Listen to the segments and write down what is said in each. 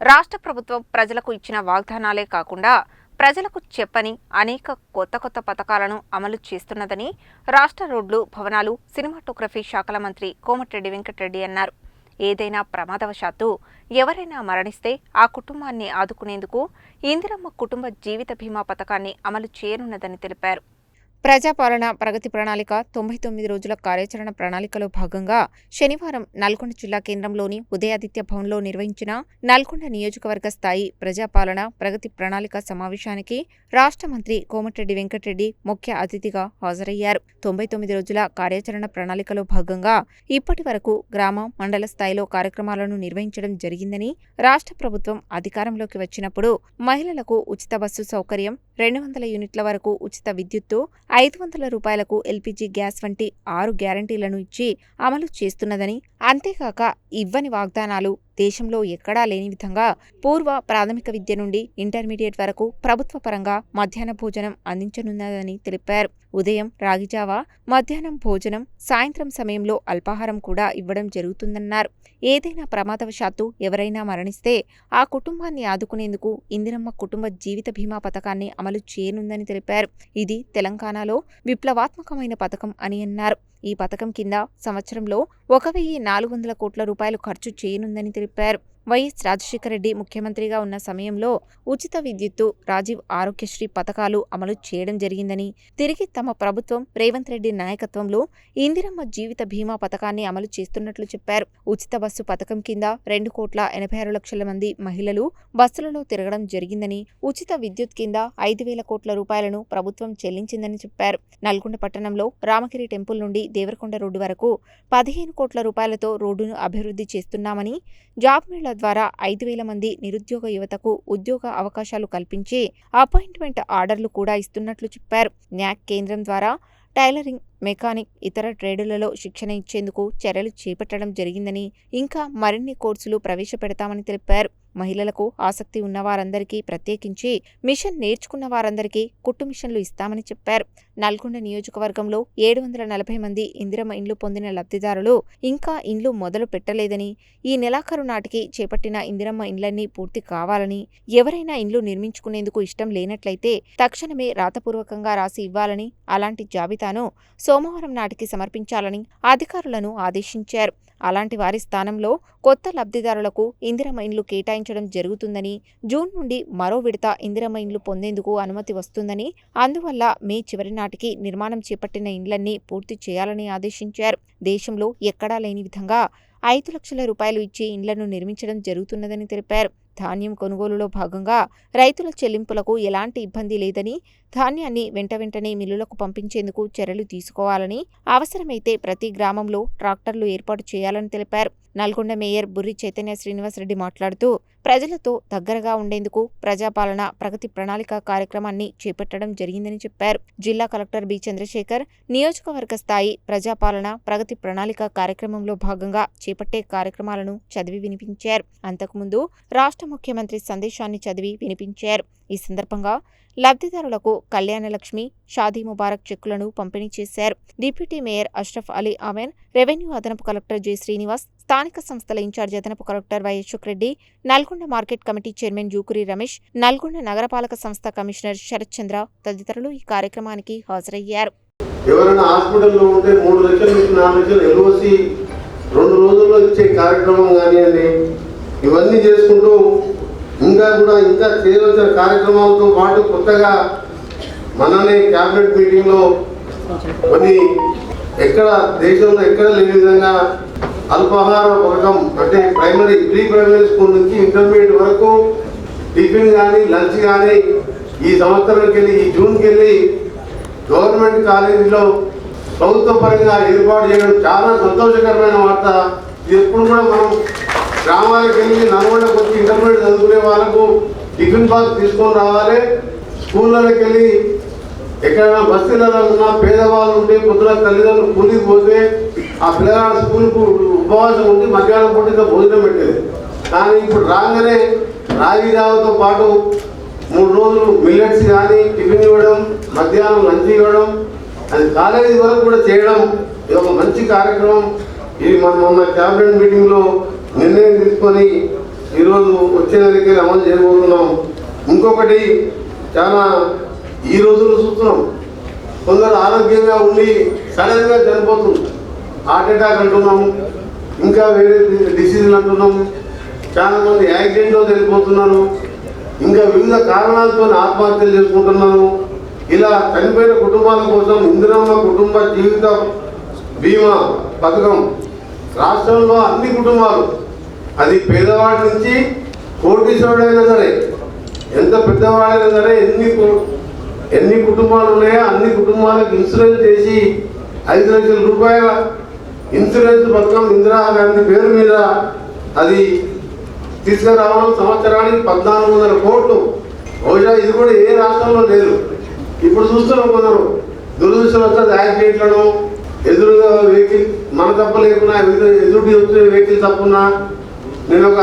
రాష్ట్ర ప్రభుత్వం ప్రజలకు ఇచ్చిన వాగ్దానాలే కాకుండా ప్రజలకు చెప్పని అనేక కొత్త పథకాలను అమలు చేస్తున్నదని రాష్ట్ర రోడ్లు, భవనాలు, సినిమాటోగ్రఫీ శాఖల మంత్రి కోమటిరెడ్డి వెంకటరెడ్డి అన్నారు. ఏదైనా ప్రమాదవశాత్తు ఎవరైనా మరణిస్తే ఆ కుటుంబాన్ని ఆదుకునేందుకు ఇందిరమ్మ కుటుంబ జీవిత బీమా పథకాన్ని అమలు చేయనున్నదని తెలిపారు. ప్రజాపాలన ప్రగతి ప్రణాళిక 99 రోజుల కార్యాచరణ ప్రణాళికలో భాగంగా శనివారం నల్గొండ జిల్లా కేంద్రంలోని ఉదయాదిత్య భవన్లో నిర్వహించిన నల్గొండ నియోజకవర్గ స్థాయి ప్రజాపాలన ప్రగతి ప్రణాళిక సమావేశానికి రాష్ట్ర మంత్రి కోమటిరెడ్డి వెంకటరెడ్డి ముఖ్య అతిథిగా హాజరయ్యారు. 99 రోజుల కార్యాచరణ ప్రణాళికలో భాగంగా ఇప్పటి వరకు గ్రామ, మండల స్థాయిలో కార్యక్రమాలను నిర్వహించడం జరిగిందని, రాష్ట్ర ప్రభుత్వం అధికారంలోకి వచ్చినప్పుడు మహిళలకు ఉచిత బస్సు సౌకర్యం, 200 యూనిట్ల వరకు ఉచిత విద్యుత్తు, 500 రూపాయలకు ఎల్పీజీ గ్యాస్ వంటి 6 గ్యారంటీలను ఇచ్చి అమలు చేస్తున్నదని, అంతేకాక ఇవ్వని వాగ్దానాలు దేశంలో ఎక్కడా లేని విధంగా పూర్వ ప్రాథమిక విద్య నుండి ఇంటర్మీడియట్ వరకు ప్రభుత్వ పరంగా మధ్యాహ్న భోజనం అందించనున్నదని తెలిపారు. ఉదయం రాగిజావా, మధ్యాహ్నం భోజనం, సాయంత్రం సమయంలో అల్పాహారం కూడా ఇవ్వడం జరుగుతుందన్నారు. ఏదైనా ప్రమాదవశాత్తు ఎవరైనా మరణిస్తే ఆ కుటుంబాన్ని ఆదుకునేందుకు ఇందిరమ్మ కుటుంబ జీవిత బీమా పథకాన్ని అమలు చేయనుందని తెలిపారు. ఇది తెలంగాణలో విప్లవాత్మకమైన పథకం అని అన్నారు. ఈ పథకం కింద సంవత్సరంలో 1,400 కోట్ల రూపాయలు ఖర్చు చేయనుందని తెలిపారు. వైఎస్ రాజశేఖర రెడ్డి ముఖ్యమంత్రిగా ఉన్న సమయంలో ఉచిత విద్యుత్తు, రాజీవ్ ఆరోగ్యశ్రీ పథకాలు అమలు చేయడం జరిగిందని, తిరిగి తమ ప్రభుత్వం రేవంత్ రెడ్డి నాయకత్వంలో ఇందిరమ్మ జీవిత బీమా పథకాన్ని అమలు చేస్తున్నట్లు చెప్పారు. ఉచిత బస్సు పథకం కింద 2,86,00,000 మంది మహిళలు బస్సులలో తిరగడం జరిగిందని, ఉచిత విద్యుత్ కింద 5,000 కోట్ల రూపాయలను ప్రభుత్వం చెల్లించిందని చెప్పారు. నల్గొండ పట్టణంలో రామగిరి టెంపుల్ నుండి దేవరకొండ రోడ్డు వరకు 15 కోట్ల రూపాయలతో రోడ్డును అభివృద్ధి చేస్తున్నామని, జాబ్ మేళా ద్వారా 5,000 మంది నిరుద్యోగ యువతకు ఉద్యోగ అవకాశాలు కల్పించి అపాయింట్మెంట్ ఆర్డర్లు కూడా ఇస్తున్నట్లు చెప్పారు. న్యాక్ కేంద్రం ద్వారా టైలరింగ్, మెకానిక్, ఇతర ట్రేడులలో శిక్షణ ఇచ్చేందుకు చర్యలు చేపట్టడం జరిగిందని, ఇంకా మరిన్ని కోర్సులు ప్రవేశపెడతామని తెలిపారు. మహిళలకు ఆసక్తి ఉన్న వారందరికీ ప్రత్యేకించి మిషన్ నేర్చుకున్న వారందరికీ కుట్టు మిషన్లు ఇస్తామని చెప్పారు. నల్గొండ నియోజకవర్గంలో 740 మంది ఇందిరమ్మ ఇండ్లు పొందిన లబ్ధిదారులు ఇంకా ఇండ్లు మొదలు పెట్టలేదని, ఈ నెలాఖరు నాటికి చేపట్టిన ఇందిరమ్మ ఇండ్లన్నీ పూర్తి కావాలని, ఎవరైనా ఇండ్లు నిర్మించుకునేందుకు ఇష్టం లేనట్లయితే తక్షణమే రాతపూర్వకంగా రాసి ఇవ్వాలని, అలాంటి జాబితాను సోమవారం నాటికి సమర్పించాలని అధికారులను ఆదేశించారు. అలాంటి వారి స్థానంలో కొత్త లబ్ధిదారులకు ఇందిరమ్మ ఇండ్లు కేటాయించడం జరుగుతుందని, జూన్ నుండి మరో విడత ఇందిరమ్మ ఇండ్లు పొందేందుకు అనుమతి వస్తుందని, అందువల్ల మే చివరి నాటికి నిర్మాణం చేపట్టిన ఇండ్లన్నీ పూర్తి చేయాలని ఆదేశించారు. దేశంలో ఎక్కడా లేని విధంగా 5 లక్షల రూపాయలు ఇచ్చి ఇండ్లను నిర్మించడం జరుగుతున్నదని తెలిపారు. ధాన్యం కొనుగోలులో భాగంగా రైతుల చెల్లింపులకు ఎలాంటి ఇబ్బంది లేదని, ధాన్యాన్ని వెంటనే మిల్లులకు పంపించేందుకు చర్యలు తీసుకోవాలని, అవసరమైతే ప్రతి గ్రామంలో ట్రాక్టర్లు ఏర్పాటు చేయాలని తెలిపారు. నల్గొండ మేయర్ బుర్రి చైతన్య శ్రీనివాసరెడ్డి మాట్లాడుతూ, ప్రజలతో దగ్గరగా ఉండేందుకు ప్రజాపాలన ప్రగతి ప్రణాళిక కార్యక్రమాన్ని చేపట్టడం జరిగిందని చెప్పారు. జిల్లా కలెక్టర్ బి చంద్రశేఖర్ నియోజకవర్గ స్థాయి ప్రజాపాలన ప్రగతి ప్రణాళిక కార్యక్రమంలో భాగంగా చేపట్టే కార్యక్రమాలను చదివి వినిపించారు. అంతకుముందు రాష్ట్ర ముఖ్యమంత్రి సందేశాన్ని చదివి వినిపించారు. ఈ సందర్భంగా లబ్ధిదారులకు కళ్యాణ లక్ష్మి, షాదీ ముబారక్ చెక్కులను పంపిణీ చేశారు. Deputy mayor Ashraf Ali amen, revenue అదనపు కలెక్టర్ జె శ్రీనివాస్, స్థానిక సంస్థల ఇన్ఛార్జి అదనపు collector Y Ashok Reddy, Nalgonda market committee chairman Jukuri Ramesh, Nalgonda నగరపాలక సంస్థ కమిషనర్ శరత్ చంద్ర తదితరులు ఈ కార్యక్రమానికి హాజరయ్యారు. ఎవరైనా హాస్పిటల్లో ఉంటే 3 లక్షల నుంచి 4 లక్షలు ఎల్ఓసి 2 రోజుల్లో ఇచ్చే కార్యక్రమం కానివ్వండి, ఇవన్నీ చేసుకుంటూ ఇంకా చేయవలసిన కార్యక్రమాలతో పాటు కొత్తగా మననే క్యాబినెట్ మీటింగ్లో కొన్ని దేశంలో ఎక్కడ లేని విధంగా అల్పాహార పథకం, అంటే ప్రీ ప్రైమరీ స్కూల్ నుంచి ఇంటర్మీడియట్ వరకు టిఫిన్ కానీ లంచ్ కానీ ఈ సంవత్సరానికి వెళ్ళి, ఈ జూన్కి వెళ్ళి గవర్నమెంట్ కాలేజీలో ప్రభుత్వ పరంగా ఏర్పాటు చేయడం చాలా సంతోషకరమైన వార్త. ఇది ఎప్పుడు కూడా మనం గ్రామాలకు వెళ్ళి నల్గొండకు వచ్చి ఇంటర్మీడియట్ చదువుకునే వాళ్ళకు టిఫిన్ బాక్స్ తీసుకొని రావాలి. స్కూళ్ళకి వెళ్ళి ఎక్కడైనా బస్తీలలో ఉన్న పేదవాళ్ళు ఉంటే పొద్దున తల్లిదండ్రులు కూలికి పోతే ఆ పిల్లగాడు స్కూల్కు ఉపవాసం ఉండి మధ్యాహ్నం పూట భోజనం పెట్టేది. కానీ ఇప్పుడు రాగానే రాగి జావతో పాటు 3 రోజులు మిల్లెట్స్ కానీ టిఫిన్ ఇవ్వడం, మధ్యాహ్నం లంచ్ ఇవ్వడం, అది కాలేజీ వరకు కూడా చేయడం ఇది ఒక మంచి కార్యక్రమం. ఇది మనం మొన్న క్యాబినెట్ మీటింగ్లో నిర్ణయం తీసుకొని ఈరోజు వచ్చే నెలకి అమలు చేయబోతున్నాం. ఇంకొకటి చాలా ఈ రోజుల్లో చూస్తున్నాం, కొందరు ఆరోగ్యంగా ఉండి సడన్గా చనిపోతుంది. హార్ట్ అటాక్ అంటున్నాం, ఇంకా వేరే డిసీజులు అంటున్నాం. చాలామంది యాక్సిడెంట్లో చనిపోతున్నారు, ఇంకా వివిధ కారణాలతో ఆత్మహత్యలు చేసుకుంటున్నారు. ఇలా చనిపోయిన కుటుంబాల కోసం ఇందిరమ్మ కుటుంబ జీవిత బీమా పథకం రాష్ట్రంలో అన్ని కుటుంబాలు, అది పేదవాడి నుంచి కోటీశ్వరుడైనా సరే, ఎంత పెద్దవాడైనా సరే, ఎన్ని కుటుంబాలు ఉన్నాయో అన్ని కుటుంబాలకు ఇన్సూరెన్స్ చేసి 5 లక్షల రూపాయల ఇన్సూరెన్స్ పథకం ఇందిరాగాంధీ పేరు మీద అది తీసుకురావడం సంవత్సరానికి 1400 కోట్లు. బహుశా ఇది కూడా ఏ రాష్ట్రంలో లేదు. ఇప్పుడు చూస్తున్నాం, కొందరు దురదృష్టవశాత్తు యాక్సిడెంట్లను ఎదురుగా వెహికల్ మన తప్పు లేకున్నా ఎదుటి వచ్చే వెహికల్ తప్పున్నా, నేను ఒక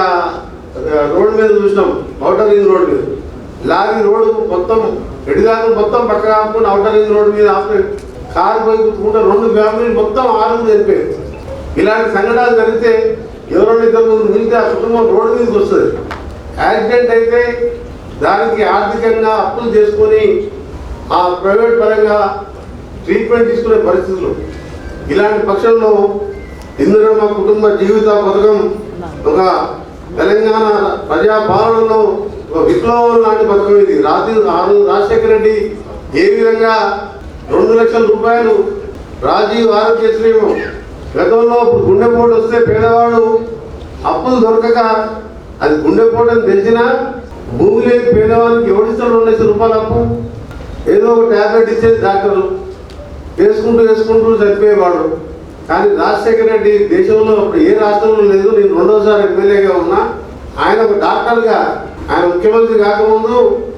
రోడ్డు మీద చూసినాం, ఔటర్ రింగ్ రోడ్ మీద లారీ రోడ్డు మొత్తం ఎడిగాను మొత్తం పక్క కాకుండా ఔటర్ రింగ్ రోడ్డు మీద కారు పోయి కుట్టుకుంటే 2 ఫ్యామిలీలు మొత్తం 6 చనిపోయారు. ఇలాంటి సంఘటనలు జరిగితే ఎవరైనా ఇద్దరు మిగిలితే ఆ కుటుంబం రోడ్డు మీదకి వస్తుంది. యాక్సిడెంట్ అయితే దానికి ఆర్థికంగా అప్పులు చేసుకొని ఆ ప్రైవేట్ పరంగా ట్రీట్మెంట్ తీసుకునే పరిస్థితులు. ఇలాంటి పక్షంలో ఇందిరమ్మ కుటుంబ జీవిత పథకం ఒక తెలంగాణ ప్రజాపాలనలో ఒక విప్లవం లాంటి పథకం. ఇది రాజశేఖర రెడ్డి ఏ విధంగా 2 లక్షల రూపాయలు రాజీవ్ ఆరోగ్యశ్రీ గతంలో గుండెపోటు వస్తే పేదవాడు అప్పులు దొరకక, అది గుండెపోటు అని తెలిసినా భూమి లేని పేదవానికి ఎవరిస్తారు 2 లక్షల రూపాయలు అప్పు? ఏదో ఒక ట్యాబ్లెట్ ఇచ్చేది డాక్టర్లు, వేసుకుంటూ చనిపోయేవాడు. కానీ రాజశేఖర రెడ్డి దేశంలో అప్పుడు ఏ రాష్ట్రంలో లేదు, నేను 2వసారి ఎమ్మెల్యేగా ఉన్నా, ఆయన ఒక డాక్టర్గా, ఆయన ముఖ్యమంత్రి కాకముందు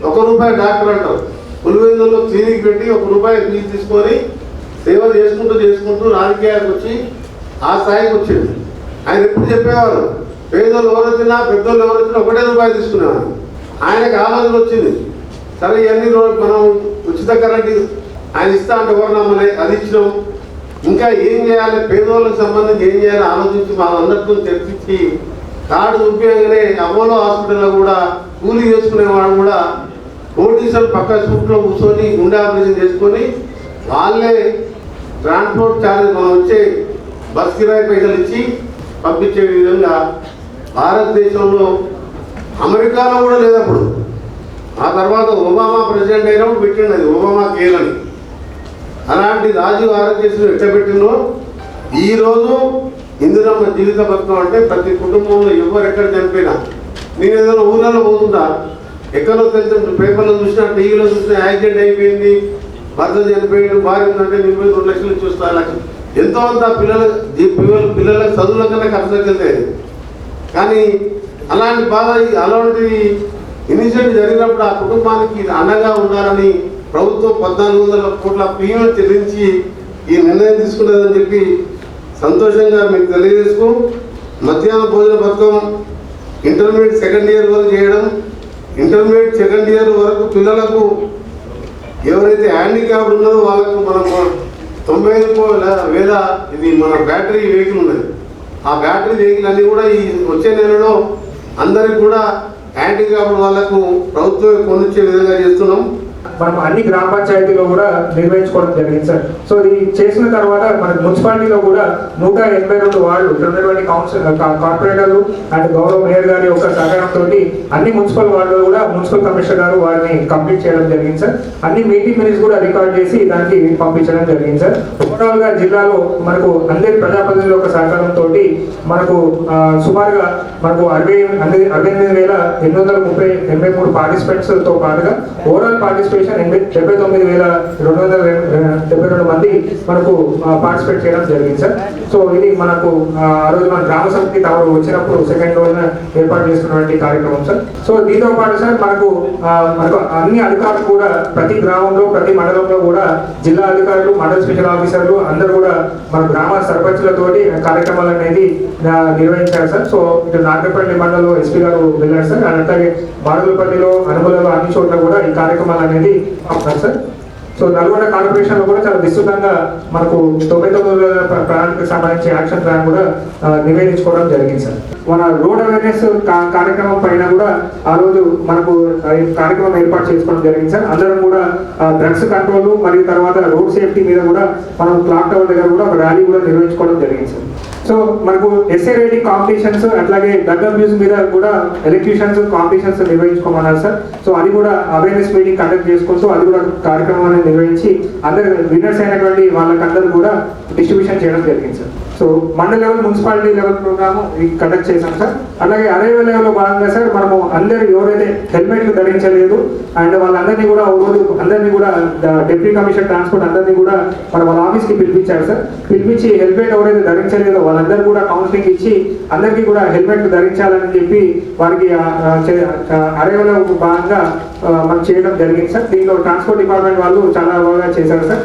₹1 డాక్టర్ అంటారు, పులివెందుల్లో క్లినిక్ పెట్టి ₹1 ఫీజు తీసుకొని సేవ చేసుకుంటూ రాజకీయాలకు వచ్చి ఆ స్థాయికి వచ్చింది. ఆయన ఎప్పుడు చెప్పేవారు, పేదోళ్ళు ఎవరు వచ్చినా పెద్దోళ్ళు ఎవరు వచ్చినా ₹1 తీసుకునేవారు. ఆయనకు ఆలోచన వచ్చింది, సరే ఇవన్నీ మనం ఉచిత కరెంట్ ఆయన ఇస్తా అంటే ఎవరు నమ్మలే, అది ఇచ్చినాం. ఇంకా ఏం చేయాలి, పేదోళ్ళకి సంబంధించి ఏం చేయాలి ఆలోచించి వాళ్ళందరితో చర్చించి కార్డు చూపించగానే అపోలో హాస్పిటల్లో కూడా కూలీ చేసుకునేవాడు కూడా కోటీశ్వరులు పక్క షూట్లో కూర్చొని గుండె ఆపరేషన్ చేసుకొని వాళ్ళే ట్రాన్స్పోర్ట్ ఛార్జ్ మనం వచ్చే బస్ కిరాయి పైసలు ఇచ్చి పంపించే విధంగా భారతదేశంలో, అమెరికాలో కూడా లేదు అప్పుడు. ఆ తర్వాత ఒబామా ప్రెసిడెంట్ అయినప్పుడు పెట్టిండు అది ఒబామా కేర్ అని. అలాంటి రాజీవ్ ఆరోగ్యశ్రీ ఎట్టబెట్టినో ఈరోజు ఇందిరమ్మ జీవిత పథకం అంటే ప్రతి కుటుంబంలో ఎవరు ఎక్కడ చనిపోయినా, నేను ఏదైనా ఊళ్ళలో పోతుంటా, ఎక్కడో తెలిసిన పేపర్లో చూసినా టీవీలో చూసినా యాక్సిడెంట్ అయిపోయింది, భర్త చనిపోయింది, భార్య ఉందంటే 2 లక్షలు చూస్తా, లక్షలు ఎంతో అంత పిల్లలకు చదువుల కన్నా ఖర్చు వెళ్తాయి. కానీ అలాంటి ఇనిషియేటివ్ జరిగినప్పుడు ఆ కుటుంబానికి అండగా ఉండాలని ప్రభుత్వం 1400 కోట్ల ప్రీమియం చెల్లించి ఈ నిర్ణయం తీసుకున్నదని చెప్పి సంతోషంగా మీకు తెలియజేసుకు, మధ్యాహ్న భోజన పథకం ఇంటర్మీడియట్ 2nd ఇయర్ వరకు చేయడం, ఇంటర్మీడియట్ 2nd ఇయర్ వరకు పిల్లలకు ఎవరైతే హ్యాండిక్యాప్డ్ ఉన్నారో వాళ్ళకు మనకు 95,000 ఇది మన బ్యాటరీ వెహికల్ ఉన్నది. ఆ బ్యాటరీ వెహికల్ అన్నీ కూడా ఈ వచ్చే నెలలో అందరికి కూడా హ్యాండిక్యాప్డ్ వాళ్ళకు ప్రభుత్వం కొనిచ్చే విధంగా చేస్తున్నాం. మనం అన్ని గ్రామ పంచాయతీలో కూడా నిర్వహించుకోవడం జరిగింది సార్. సో ఇది చేసిన తర్వాత మనకి మున్సిపాలిటీలో కూడా 182 వార్డులు ఉన్నటువంటి కార్పొరేటర్లు అండ్ గౌరవ మేయర్ గారి యొక్క సహకారంతో అన్ని మున్సిపల్ వార్డులు కూడా మున్సిపల్ కమిషనర్ గారు వారిని కంప్లీట్ చేయడం జరిగింది సార్. అన్ని మీటింగ్ మినిట్స్ కూడా రికార్డ్ చేసి దానికి పంపించడం జరిగింది సార్. ఓవరాల్ గా జిల్లాలో మనకు అందరి ప్రజాప్రతినిధుల యొక్క సహకారంతో మనకు సుమారుగా మనకు 68,883 పార్టిసిపెంట్స్ తో పాటుగా ఓవరాల్ పార్టిసిపేషన్ 79,272 మంది మనకు పార్టిసిపేట్ చేయడం జరిగింది సార్. సో ఇది మనకు ఆ రోజు మన గ్రామ సమితి తమరు వచ్చినప్పుడు 2nd రోజున ఏర్పాటు చేస్తున్నటువంటి కార్యక్రమం సార్. సో దీంతో పాటు సార్ మనకు అన్ని అధికారులు కూడా ప్రతి గ్రామంలో ప్రతి మండలంలో కూడా జిల్లా అధికారులు మండల స్పెషల్ ఆఫీసర్లు అందరూ కూడా మన గ్రామ సర్పంచులతోటి కార్యక్రమాలు అనేది నిర్వహించారు సార్. సో ఇటు నాగపల్లి మండలంలో ఎస్పీ గారు వెళ్ళారు సార్. అలాగే బాడుగులపల్లిలో అనుమలలో అన్ని చోట్ల కూడా ఈ కార్యక్రమాలు అనేది సార్. సో నల్గొండ కార్పొరేషన్ లో కూడా చాలా విస్తృతంగా మనకు 99 ప్రణాళికకు సంబంధించి యాక్షన్ ప్లాన్ కూడా నివేదించుకోవడం జరిగింది సార్. మన రోడ్ అవేర్నెస్ కార్యక్రమం పైన కూడా ఆ రోజు మనకు కార్యక్రమం ఏర్పాటు చేసుకోవడం జరిగింది సార్. అందరం కూడా డ్రగ్స్ కంట్రోల్ మరియు తర్వాత రోడ్ సేఫ్టీ మీద కూడా మనం క్లాక్ టవర్ దగ్గర కూడా ఒక ర్యాలీ కూడా నిర్వహించుకోవడం జరిగింది సార్. సో మనకు ఎస్ఏ రైటింగ్ కాంపిటీషన్స్ అట్లాగే డ్రగ్ అబ్యూస్ మీద కూడా ఎలక్ట్రీషియన్స్ కాంపిటీషన్స్ నిర్వహించుకోమన్నారు సార్. సో అది కూడా అవేర్నెస్ మీటింగ్ కండక్ట్ చేసుకుంటూ అది కూడా కార్యక్రమాన్ని నిర్వహించి అందరు విన్నర్స్ అయినటువంటి వాళ్ళకందరూ కూడా డిస్ట్రిబ్యూషన్ చేయడం జరిగింది sir. So mandal level municipality level programme conduct చేశాం సార్. అలాగే అరైవ లెవెల్లో భాగంగా సార్ మనము అందరు ఎవరైతే హెల్మెట్లు ధరించలేదు అండ్ వాళ్ళందరినీ కూడా రోజు అందరినీ కూడా డిప్యూటీ కమిషనర్ ట్రాన్స్పోర్ట్ అందరినీ కూడా వాళ్ళ ఆఫీస్కి పిలిపించారు సార్. పిలిపించి హెల్మెట్ ఎవరైతే ధరించలేదో వాళ్ళందరూ కూడా కౌన్సిలింగ్ ఇచ్చి అందరికీ కూడా హెల్మెట్ ధరించాలని చెప్పి వారికి అరైవలో భాగంగా మనం చేయడం జరిగింది సార్. దీనిలో ట్రాన్స్పోర్ట్ డిపార్ట్మెంట్ వాళ్ళు చాలా బాగా చేశారు సార్.